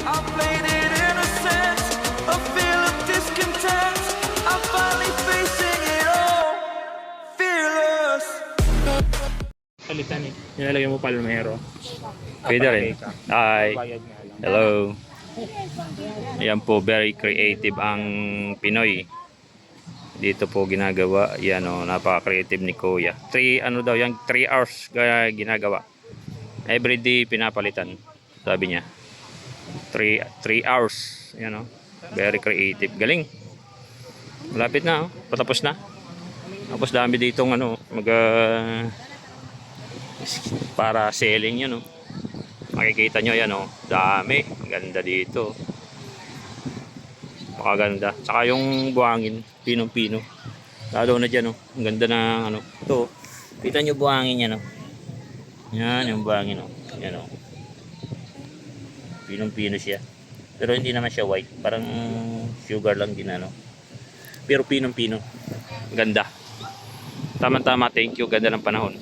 I played it innocent, a feel of discontent. I'm finally facing it all, fearless. Palitan eh. Nilalagay mo palmero. Pwede rin. Hi. Bayad nga lang. Hello. Ayan po, very creative ang Pinoy. Dito po ginagawa. Yan o, napaka-creative ni Kuya. 3 ano daw yan, 3 hours ginagawa. Everyday pinapalitan. Sabi niya. 3 hours. Yan o. Very creative. Galing. Malapit na oh. Patapos na. Tapos dami ditong ano, para selling yan oh. Makikita nyo yan oh. Dami. Ganda dito. Makaganda. Tsaka yung buhangin, pinong-pino. Lalo na dyan oh. Ang ganda ng ano. Ito. Kita nyo buhangin yan oh. Yan yung buhangin oh. Yan oh. Pinong-pino siya. Pero hindi naman siya white. Parang sugar lang din ano. Pero pinong-pino. Ganda. Tama-tama. Thank you. Ganda ng panahon.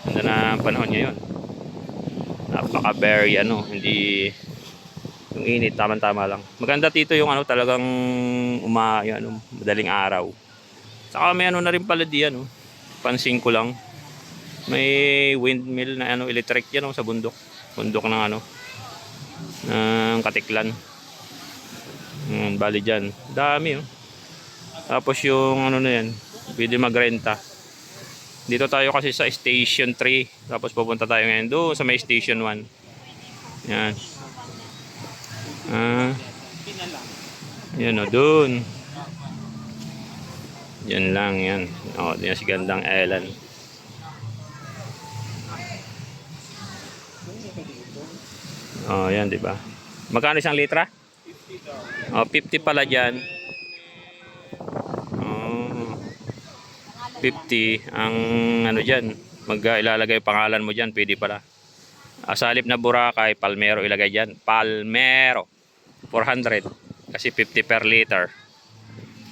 Ganda ng panahon ngayon. Napaka very ano. Hindi yung init. Tama-tama lang. Maganda dito yung ano talagang yan, madaling araw. Saka may ano na rin pala diyan. Pansin ko lang. May windmill na ano electric yan sa bundok. Bundok ng ano. Ng Katiklan. Bali dyan. Dami oh. Tapos yung ano na yan. Pwede magrenta. Dito tayo kasi sa station 3. Tapos pupunta tayo ngayon doon sa may station 1. Yan. Yan o doon. Yan lang yan. O, yan si Gandang Ellen. O, yan diba. Magkano isang litra? O, 50 pala dyan. 50 ang ano dyan, ilalagay pangalan mo dyan, pwede pala. Sa halip na Boracay, Palmero ilagay dyan, Palmero 400 kasi 50 per liter.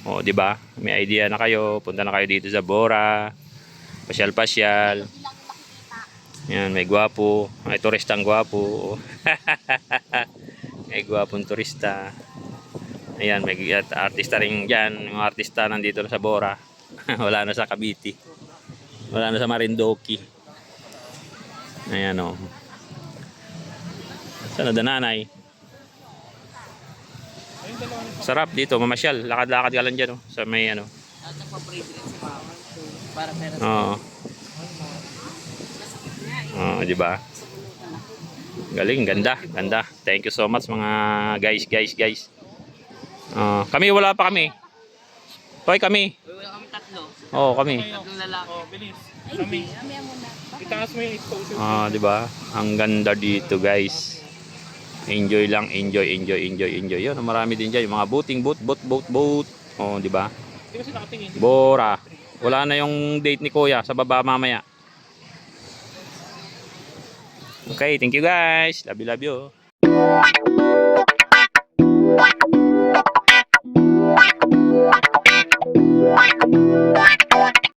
O di ba? May idea na kayo, punta na kayo dito sa Bora, pasyal-pasyal. Yan, may gwapo, may turistang gwapo. May gwapong turista. Ayan, may artista rin dyan, mga artista nandito na sa Bora. Wala na sa Cavite. Wala na sa Marindoki. Ayan o. Sana dananay. Sarap dito, mamasyal. Lakad-lakad ka lang dyan o. Sa may ano. Oo. Oo, diba? Galing, ganda, ganda. Thank you so much mga guys. Kami wala pa kami. Hoy kami. Wala kami tatlo. Oo, kami. Tatlong lalaki. Oh, bilis. Kami. Itaas mo yung exposure. Di ba? Ang ganda dito, guys. Enjoy lang, enjoy. Yun, marami din diyan, yung mga boat. Oh, di ba? Di ba siya nakatingin? Bora. Wala na yung date ni Kuya sa baba mamaya. Okay, thank you guys. Love you.